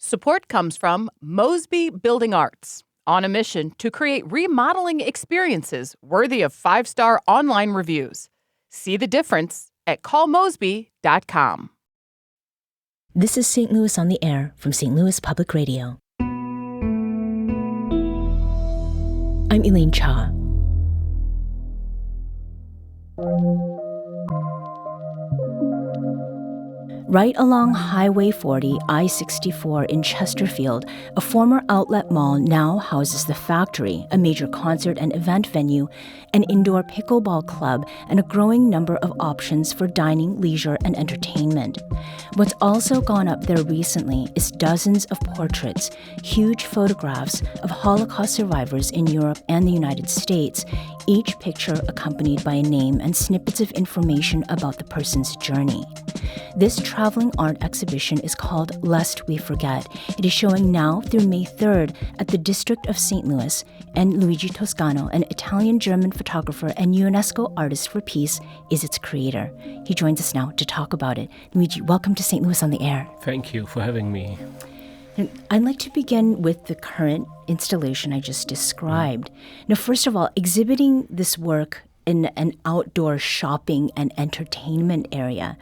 Support comes from Mosby Building Arts, on a mission to create remodeling experiences worthy of 5-star online reviews. See the difference at callmosby.com. This is St. Louis on the Air from St. Louis Public Radio. I'm Elaine Cha. Right along Highway 40, I-64 in Chesterfield, a former outlet mall now houses The Factory, a major concert and event venue, an indoor pickleball club, and a growing number of options for dining, leisure, and entertainment. What's also gone up there recently is dozens of portraits, huge photographs of Holocaust survivors in Europe and the United States, each picture accompanied by a name and snippets of information about the person's journey. This traveling art exhibition is called Lest We Forget. It is showing now through May 3rd at the District of St. Louis, and Luigi Toscano, an Italian-German photographer and UNESCO Artist for Peace, is its creator. He joins us now to talk about it. Luigi, welcome to St. Louis on the Air. Thank you for having me. I'd like to begin with the current installation I just described. Now, first of all, exhibiting this work in an outdoor shopping and entertainment area,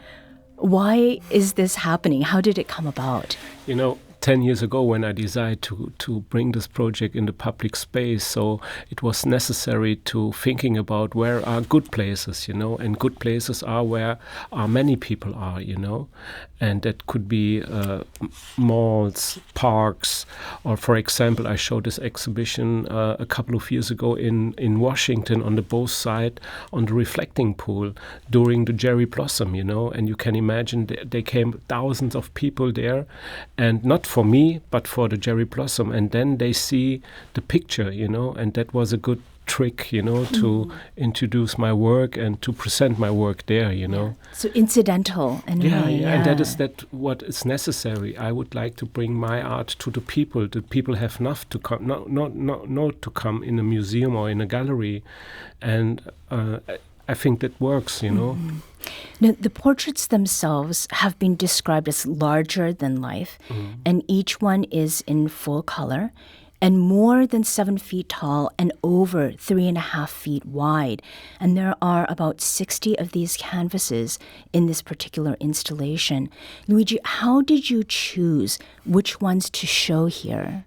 why is this happening? How did it come about? 10 years ago when I decided to bring this project in the public space, so it was necessary to thinking about where are good places, and good places are where many people are, and that could be malls, parks, or for example, I showed this exhibition a couple of years ago in Washington on the both side on the reflecting pool during the cherry blossom, and you can imagine they came thousands of people there, and not for me, but for the cherry blossom. And then they see the picture, and that was a good trick, to introduce my work and to present my work there, Yeah. So incidental in a way. Yeah, and that is what is necessary. I would like to bring my art to the people. The people have enough to come, not to come in a museum or in a gallery. And I think that works, Mm-hmm. Now, the portraits themselves have been described as larger than life, and each one is in full color and more than 7 feet tall and over 3.5 feet wide. And there are about 60 of these canvases in this particular installation. Luigi, how did you choose which ones to show here?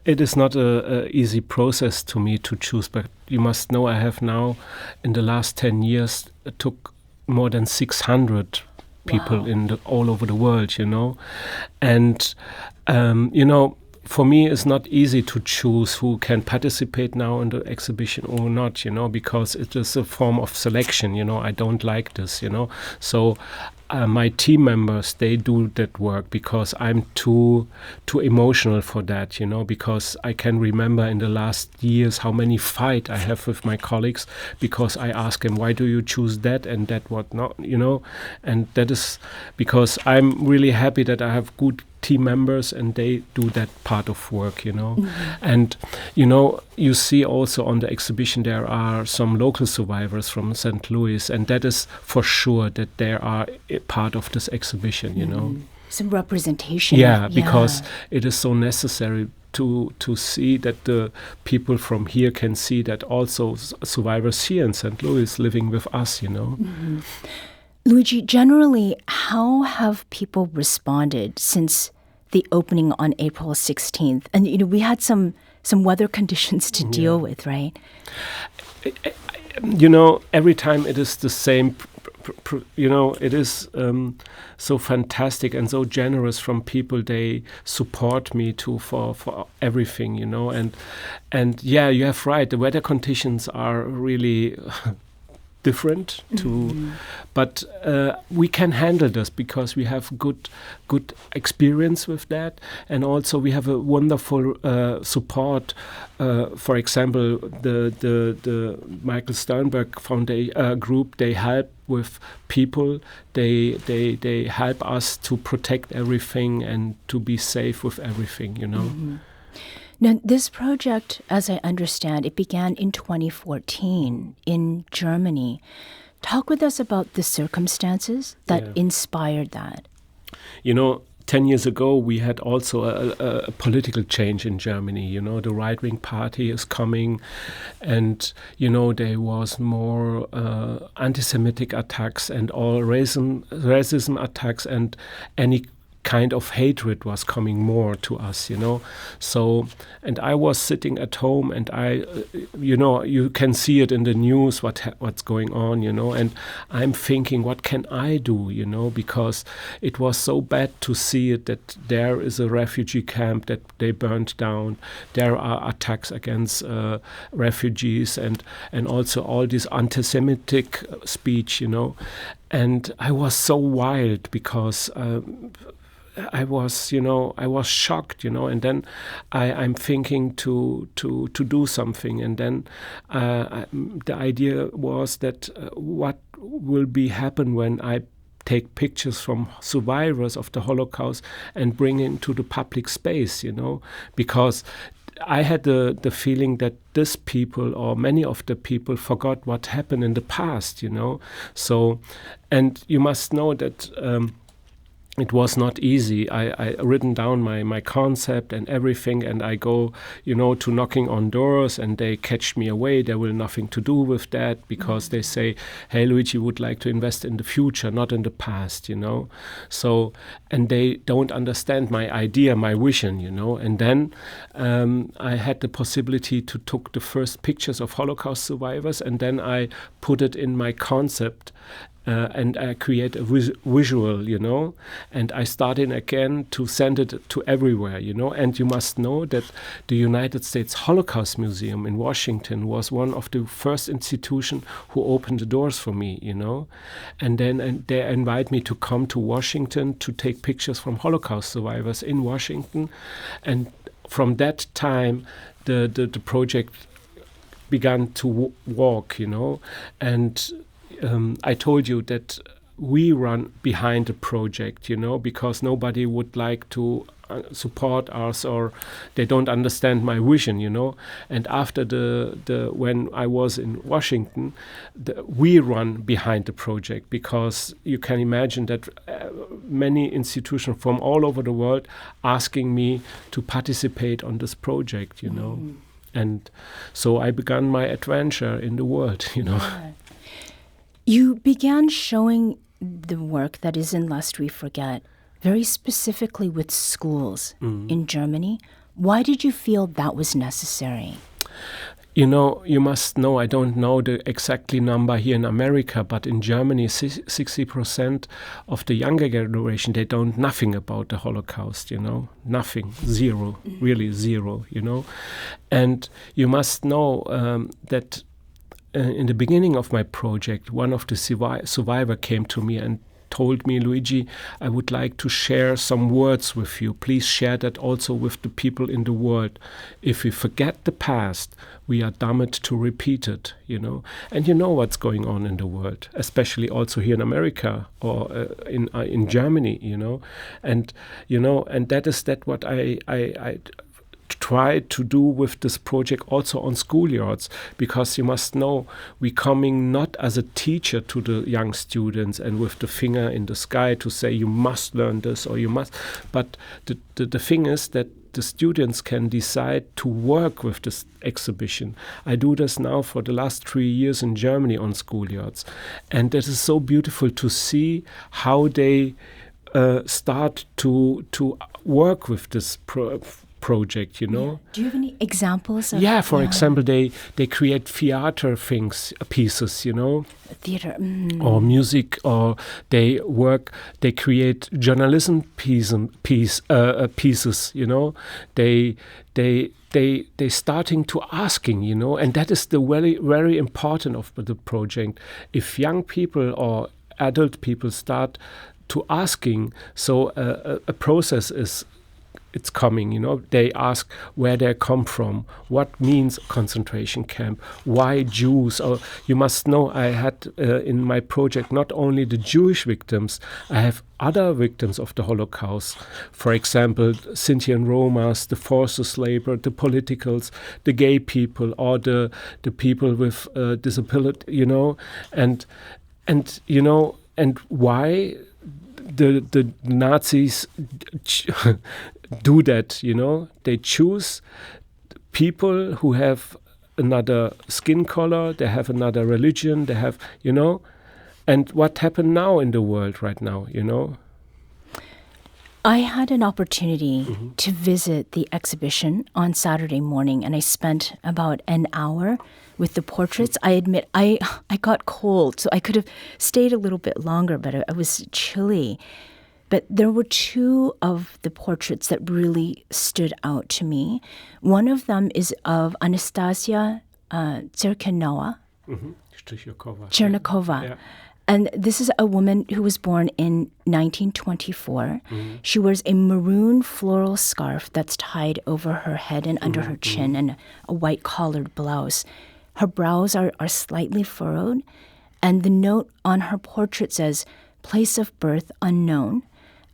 It is not an easy process to me to choose, but you must know I have now, in the last 10 years, took more than 600 people all over the world, And, for me, it's not easy to choose who can participate now in the exhibition or not, because it is a form of selection, I don't like this, So my team members, they do that work because I'm too emotional for that, because I can remember in the last years how many fights I have with my colleagues because I ask them, why do you choose that and that what not, and that is because I'm really happy that I have good team members and they do that part of work, And, you see also on the exhibition there are some local survivors from St. Louis, and that is for sure that they are a part of this exhibition, Some representation. Yeah, because it is so necessary to see that the people from here can see that also survivors here in St. Louis living with us, Mm-hmm. Luigi, generally, how have people responded since the opening on April 16th? And, we had some weather conditions to deal with, right? Every time it is the same, it is so fantastic and so generous from people. They support me for everything, and yeah, you have right. The weather conditions are really different but we can handle this because we have good experience with that, and also we have a wonderful support. For example, the Michael Sternberg Foundation group, they help with people. They help us to protect everything and to be safe with everything. Now, this project, as I understand, it began in 2014 in Germany. Talk with us about the circumstances that inspired that. 10 years ago, we had also a political change in Germany. You know, the right-wing party is coming, and, you know, there was more anti-Semitic attacks and all racism attacks, and any kind of hatred was coming more to us, you know. So, and I was sitting at home, and I, you know, you can see it in the news what's going on, you know, and I'm thinking, what can I do, you know, because it was so bad to see it, that there is a refugee camp that they burned down, there are attacks against refugees, and also all this anti-Semitic speech, you know, and I was so wild because I was shocked, you know, and then I'm thinking to do something, and then the idea was that what will happen when I take pictures from survivors of the Holocaust and bring it into the public space, you know, because I had the feeling that these people, or many of the people, forgot what happened in the past, you know. So, and you must know that it was not easy. I written down my concept and everything, and I go, you know, to knocking on doors, and they catch me away. There will nothing to do with that, because they say, hey, Luigi would like to invest in the future, not in the past, you know. So, and they don't understand my idea, my vision, you know. And then I had the possibility to take the first pictures of Holocaust survivors, and then I put it in my concept. And I create a visual, you know, and I started again to send it to everywhere, you know. And you must know that the United States Holocaust Museum in Washington was one of the first institutions who opened the doors for me, you know. And then they invite me to come to Washington to take pictures from Holocaust survivors in Washington. And from that time, the project began to walk, you know. And I told you that we run behind the project, you know, because nobody would like to support us, or they don't understand my vision, you know. And after when I was in Washington, we run behind the project, because you can imagine that many institutions from all over the world asking me to participate on this project, you know. And so I began my adventure in the world, you know. Yeah. You began showing the work that is in Lest We Forget very specifically with schools in Germany. Why did you feel that was necessary? You know, you must know, I don't know the exact number here in America, but in Germany, 60% of the younger generation, they don't nothing about the Holocaust, you know, nothing, zero, really zero, you know. And you must know that in the beginning of my project, one of the survivors came to me and told me, Luigi, I would like to share some words with you. Please share that also with the people in the world. If we forget the past, we are doomed to repeat it, you know. And you know what's going on in the world, especially also here in America or in Germany, you know. And, you know, and that is what I try to do with this project also on schoolyards, because you must know we're coming not as a teacher to the young students and with the finger in the sky to say you must learn this or you must, but the thing is that the students can decide to work with this exhibition. I do this now for the last 3 years in Germany on schoolyards, and it is so beautiful to see how they start to work with this project, you know. Do you have any examples? For example, they create theater pieces, you know. Theater. Or music, or they create journalism pieces, you know. They starting to asking, you know, and that is the very, very important of the project. If young people or adult people start to asking, so a process it's coming, you know. They ask where they come from, what means concentration camp, why Jews. Or you must know, I had in my project not only the Jewish victims, I have other victims of the Holocaust. For example, Sinti and Romas, the forced labor, the politicals, the gay people, or the people with disability, you know, and you know, and why the Nazis do that, you know. They choose people who have another skin color, they have another religion, they have, you know. And what happened now in the world right now, you know? I had an opportunity to visit the exhibition on Saturday morning, and I spent about an hour with the portraits. I admit I got cold, so I could have stayed a little bit longer, but I was chilly. But there were two of the portraits that really stood out to me. One of them is of Anastasia Tserkenova. Chernakova. Yeah. And this is a woman who was born in 1924. She wears a maroon floral scarf that's tied over her head and under her chin, and a white collared blouse. Her brows are slightly furrowed, and the note on her portrait says, "Place of birth unknown,"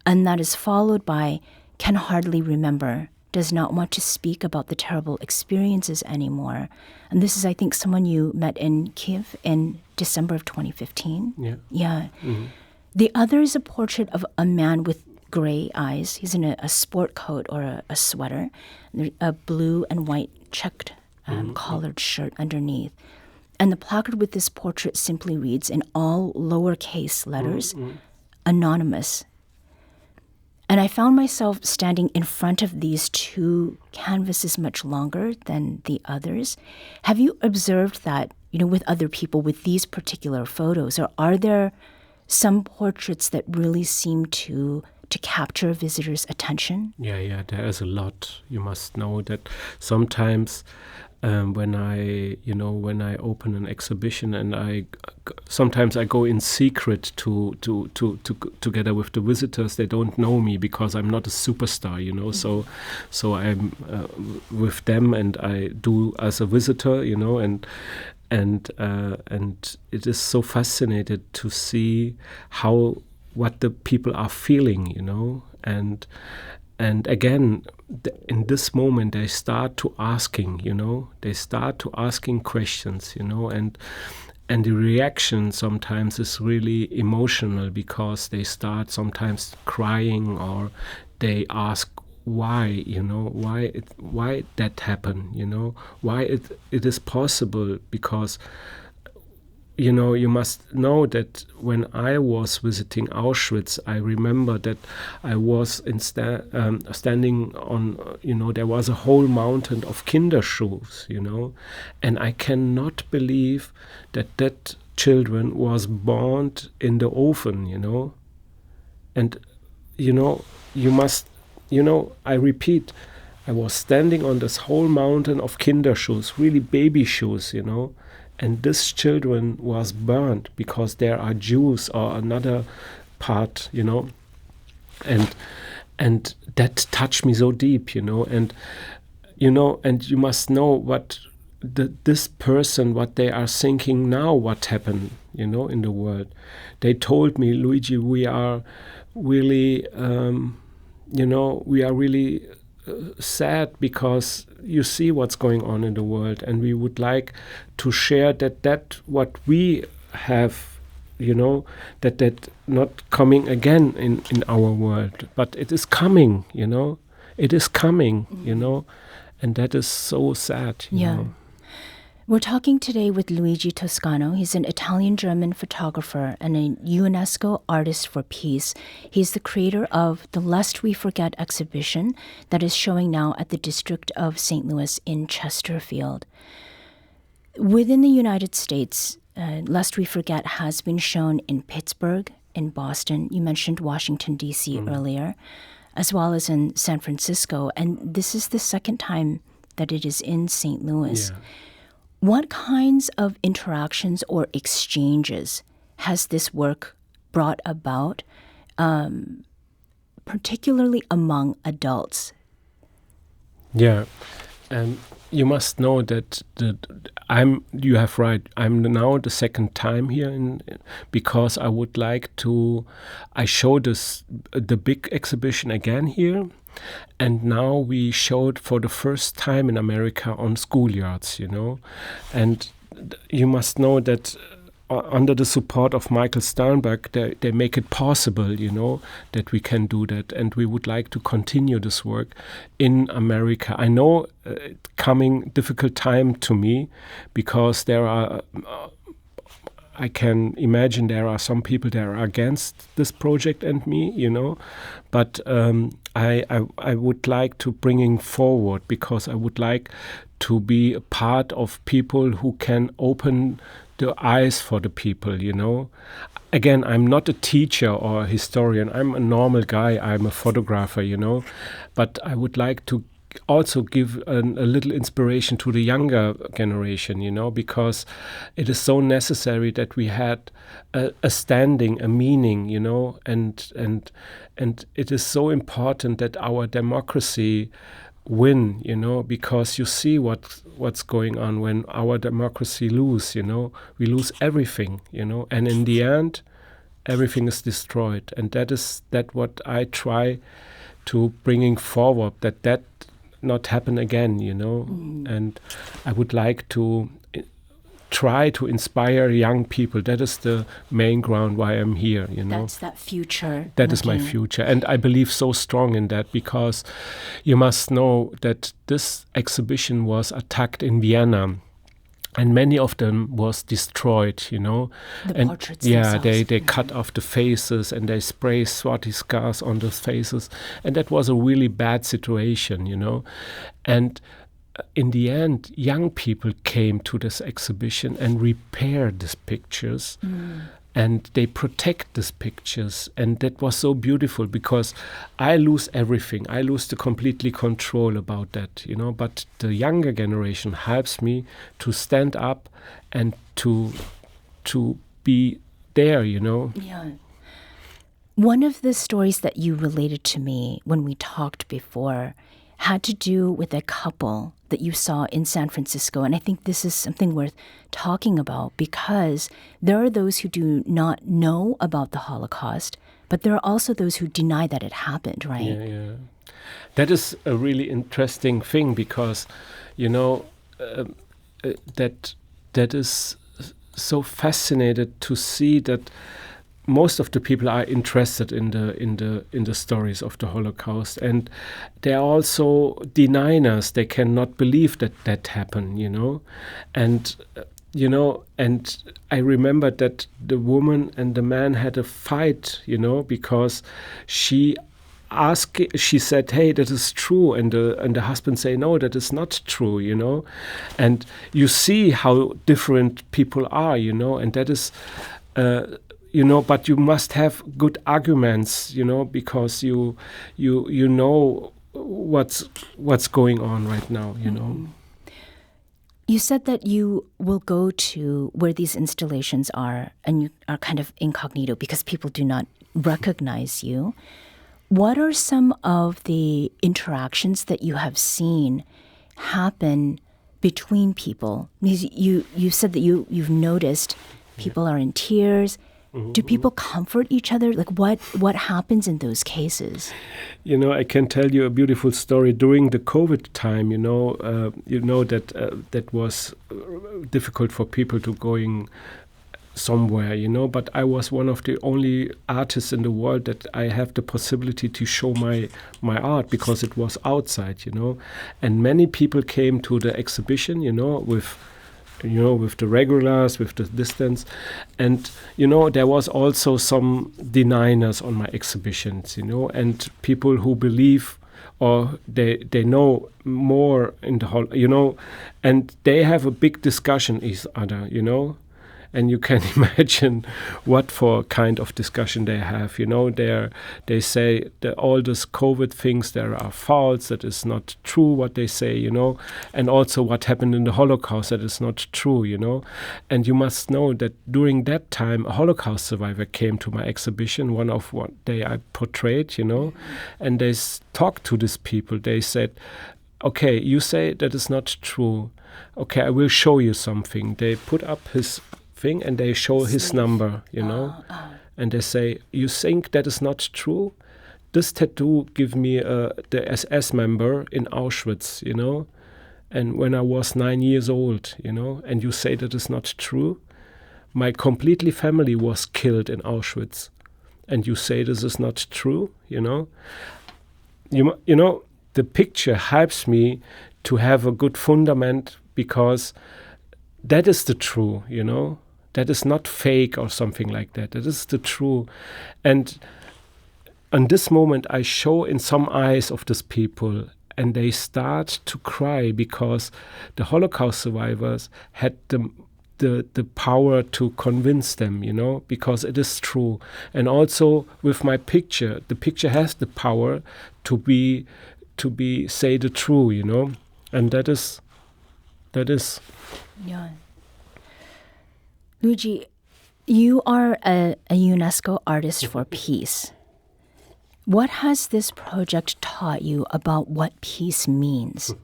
and that is followed by, "Can hardly remember, does not want to speak about the terrible experiences anymore." And this is, I think, someone you met in Kiev in December of 2015. Yeah. The other is a portrait of a man with gray eyes. He's in a sport coat or a sweater, a blue and white checked collared shirt underneath. And the placard with this portrait simply reads in all lowercase letters, "Anonymous." And I found myself standing in front of these two canvases much longer than the others. Have you observed that, you know, with other people with these particular photos, or are there some portraits that really seem to capture visitors' attention? Yeah, there is a lot. You must know that sometimes when I open an exhibition, and sometimes I go in secret to together with the visitors. They don't know me because I'm not a superstar, you know. So I'm with them, and I do as a visitor, you know, and it is so fascinating to see what the people are feeling, you know, and again, in this moment, they start to asking, you know, questions, you know, and the reaction sometimes is really emotional, because they start sometimes crying, or they ask why, you know, why that happened, you know, why it is possible, because, you know, you must know that when I was visiting Auschwitz, I remember that I was standing on, you know, there was a whole mountain of Kinderschuhs, you know, and I cannot believe that children was burned in the oven, you know. And, you know, I repeat, I was standing on this whole mountain of Kinderschuhs, really baby shoes, you know. And this children was burned because there are Jews or another part, you know, and that touched me so deep, you know, and you must know what this person, what they are thinking now, what happened, you know, in the world. They told me, "Luigi, we are really, sad because you see what's going on in the world, and we would like to share that what we have, you know, that not coming again in our world, but it is coming, you know, you know, and that is so sad, you know." We're talking today with Luigi Toscano. He's an Italian-German photographer and a UNESCO Artist for Peace. He's the creator of the Lest We Forget exhibition that is showing now at the District of St. Louis in Chesterfield. Within the United States, Lest We Forget has been shown in Pittsburgh, in Boston. You mentioned Washington, D.C. earlier, as well as in San Francisco. And this is the second time that it is in St. Louis. Yeah. What kinds of interactions or exchanges has this work brought about, particularly among adults? Yeah, you must know that you have right. I'm now the second time here because I would like to. I showed the big exhibition again here. And now we showed for the first time in America on schoolyards, you know. And you must know that under the support of Michael Sternberg, they make it possible, that we can do that. And we would like to continue this work in America. I know coming difficult time to me, because there are, I can imagine there are some people that are against this project and me, but I would like to bring forward, because I would like to be a part of people who can open the eyes for the people, Again, I'm not a teacher or a historian. I'm a normal guy. I'm a photographer, But I would like to also give a little inspiration to the younger generation, because it is so necessary that we had a standing, a meaning, and it is so important that our democracy win, because you see what's going on when our democracy lose, we lose everything, and in the end, everything is destroyed. And that what I try to bringing forward, that not happen again, and I would like to try to inspire young people. That is the main ground why I'm here, That's that future. That is my future. And I believe so strong in that, because you must know that this exhibition was attacked in Vienna. And many of them was destroyed, The and portraits they themselves. cut off the faces, and they spray swastikas on those faces. And that was a really bad situation, And in the end, young people came to this exhibition and repaired these pictures. And they protect these pictures. And that was so beautiful, because I lose everything. I lose the completely control about that, But the younger generation helps me to stand up and to be there, Yeah. One of the stories that you related to me when we talked before had to do with a couple that you saw in San Francisco. And I think this is something worth talking about, because there are those who do not know about the Holocaust, but there are also those who deny that it happened, right? Yeah. That is a really interesting thing, because, that is so fascinated to see that most of the people are interested in the stories of the Holocaust, and they are also deniers. They cannot believe that happened, and and I remember that the woman and the man had a fight, because she said, "Hey, that is true," and the husband say, "No, that is not true," and you see how different people are, and that is. But you must have good arguments, because you know what's going on right now, You said that you will go to where these installations are, and you are kind of incognito because people do not recognize you. What are some of the interactions that you have seen happen between people? Because you said that you've noticed people are in tears. Do people comfort each other? Like what happens in those cases? I can tell you a beautiful story. During the COVID time, that was difficult for people to going somewhere, But I was one of the only artists in the world that I have the possibility to show my art, because it was outside, And many people came to the exhibition, with the regulars, with the distance. And, there was also some deniers on my exhibitions, and people who believe or they know more in the whole, and they have a big discussion each other, And you can imagine what for kind of discussion they have. They say that all these COVID things, there are false, that is not true what they say, and also what happened in the Holocaust, that is not true, And you must know that during that time, a Holocaust survivor came to my exhibition, one of what I portrayed, and they talked to these people. They said, "Okay, you say that is not true. Okay, I will show you something." They put up his thing and they show his number, and they say, "You think that is not true? This tattoo give me the SS member in Auschwitz, and when I was 9 years old, and you say that is not true? my completely family was killed in Auschwitz. And you say this is not true, you know? You know, the picture helps me to have a good fundament, because that is the true, you know? That is not fake or something like that. That is the true. And in this moment, I show in some eyes of these people, and they start to cry, because the Holocaust survivors had the power to convince them, you know, because it is true. And also with my picture, the picture has the power to say the true, you know, and that is. Yeah. Luigi, you are a UNESCO Artist for Peace. What has this project taught you about what peace means?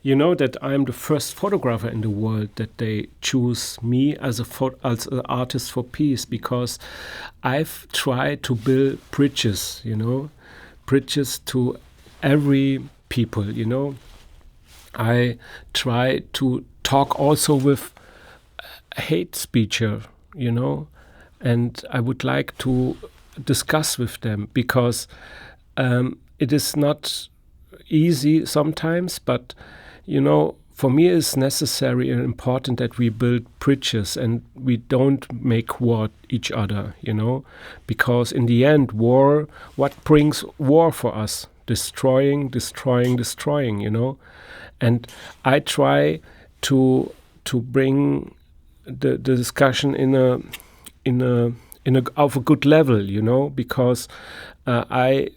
You know that I'm the first photographer in the world that they choose me as an artist for peace, because I've tried to build bridges, you know, bridges to every people, you know. I try to talk also with hate speaker, you know, and I would like to discuss with them, because it is not easy sometimes, but you know, for me it's necessary and important that we build bridges and we don't make war each other, you know, because in the end, war, what brings war for us? Destroying, you know. And I try to bring the discussion of a good level, you know, because I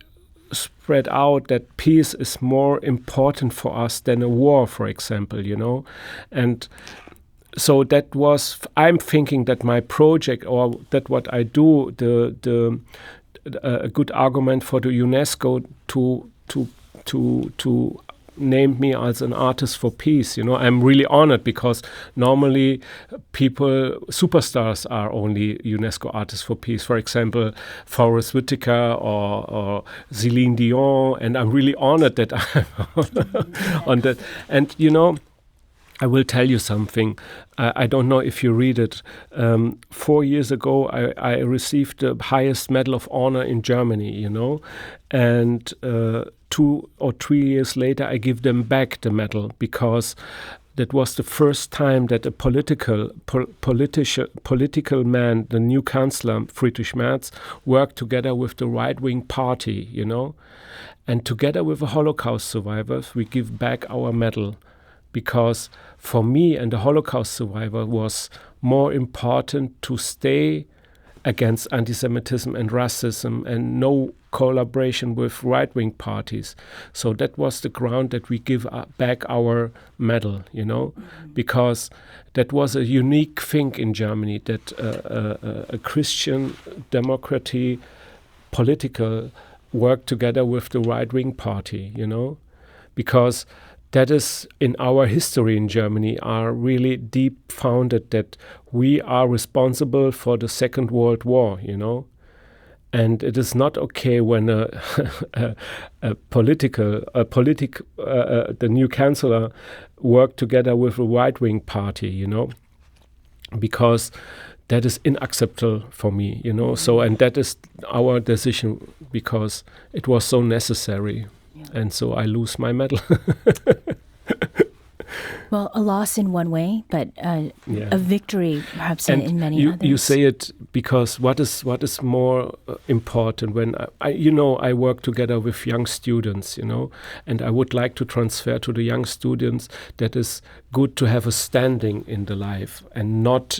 spread out that peace is more important for us than a war, for example, you know. And so that was, I'm thinking that my project, or that what I do, a good argument for the UNESCO to named me as an artist for peace. You know, I'm really honored, because normally superstars are only UNESCO artists for peace. For example, Forrest Whitaker or Celine Dion, and I'm really honored that I'm on that. And you know, I will tell you something. I don't know if you read it. 4 years ago, I received the highest medal of honor in Germany, you know, and 2 or 3 years later, I give them back the medal, because that was the first time that a political man, the new Chancellor, Friedrich Merz, worked together with the right-wing party, you know, and together with the Holocaust survivors, we give back our medal. Because for me and the Holocaust survivor was more important to stay against anti-Semitism and racism and no collaboration with right-wing parties. So that was the ground that we give back our medal, you know, because that was a unique thing in Germany, that a Christian democracy political worked together with the right-wing party, you know, because that is in our history in Germany are really deep founded, that we are responsible for the Second World War, you know. And it is not okay when the new chancellor worked together with a right-wing party, you know, because that is unacceptable for me, you know. So, and that is our decision, because it was so necessary. And so I lose my medal. Well, a loss in one way, but a victory perhaps in many others. You say it because what is more important when I work together with young students, you know, and I would like to transfer to the young students that is good to have a standing in the life and not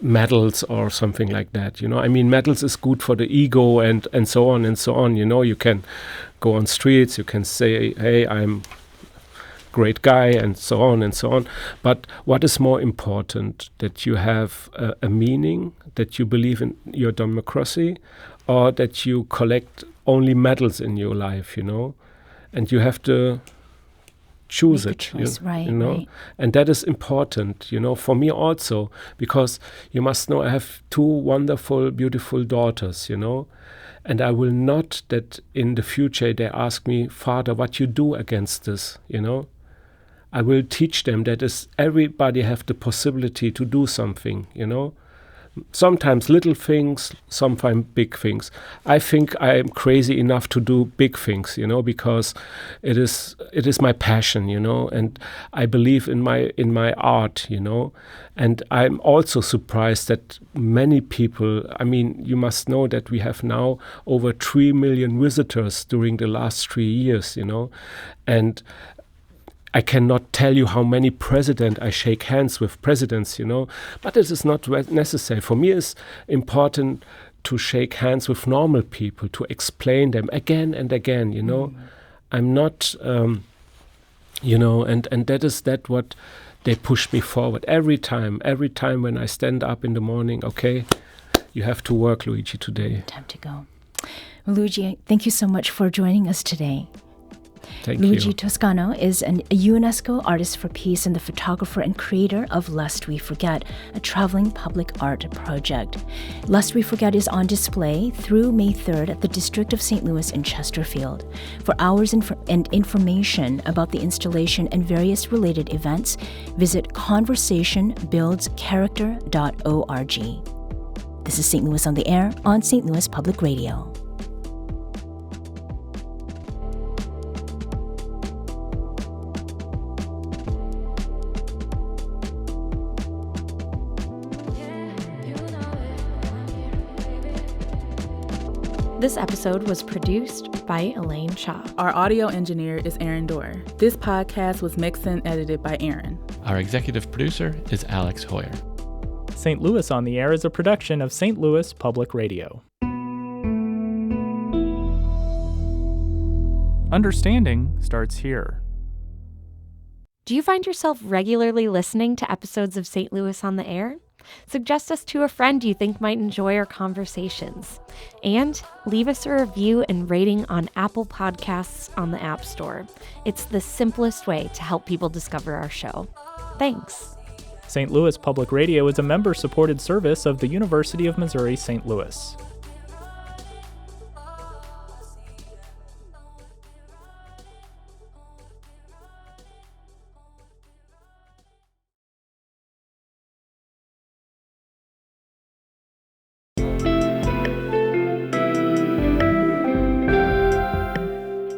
medals or something like that, you know. I mean, medals is good for the ego and so on and so on, you know. You can go on streets, you can say, hey, I'm great guy and so on and so on. But what is more important, that you have a meaning, that you believe in your democracy, or that you collect only medals in your life, you know? And you have to choose it, you know? Right. And that is important, you know, for me also, because you must know I have 2 wonderful, beautiful daughters, you know? And I will not that in the future they ask me, Father, what you do against this, you know? I will teach them that everybody have the possibility to do something, Sometimes little things, sometimes big things. I think I am crazy enough to do big things, because it is my passion, and I believe in my art, And I'm also surprised that many people, you must know that we have now over 3 million visitors during the last 3 years, And I cannot tell you how many I shake hands with presidents, but it is not necessary. For me, it's important to shake hands with normal people, to explain them again and again, I'm not, and that is what they push me forward every time when I stand up in the morning. Okay, you have to work, Luigi, today. Time to go. Well, Luigi, thank you so much for joining us today. Thank Luigi you. Toscano is a UNESCO Artist for Peace and the photographer and creator of Lest We Forget, a traveling public art project. Lest We Forget is on display through May 3rd at the District of St. Louis in Chesterfield. For hours and information about the installation and various related events, visit conversationbuildscharacter.org. This is St. Louis on the Air on St. Louis Public Radio. This episode was produced by Elaine Shaw. Our audio engineer is Aaron Dorr. This podcast was mixed and edited by Aaron. Our executive producer is Alex Hoyer. St. Louis on the Air is a production of St. Louis Public Radio. Understanding starts here. Do you find yourself regularly listening to episodes of St. Louis on the Air? Suggest us to a friend you think might enjoy our conversations. And leave us a review and rating on Apple Podcasts on the App Store. It's the simplest way to help people discover our show. Thanks. St. Louis Public Radio is a member-supported service of the University of Missouri St. Louis.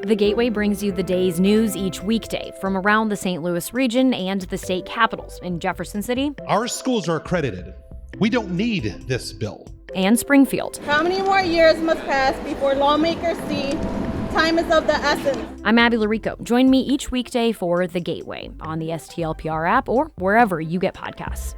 The Gateway brings you the day's news each weekday from around the St. Louis region and the state capitals in Jefferson City. Our schools are accredited. We don't need this bill. And Springfield. How many more years must pass before lawmakers see time is of the essence? I'm Abby Larico. Join me each weekday for The Gateway on the STLPR app or wherever you get podcasts.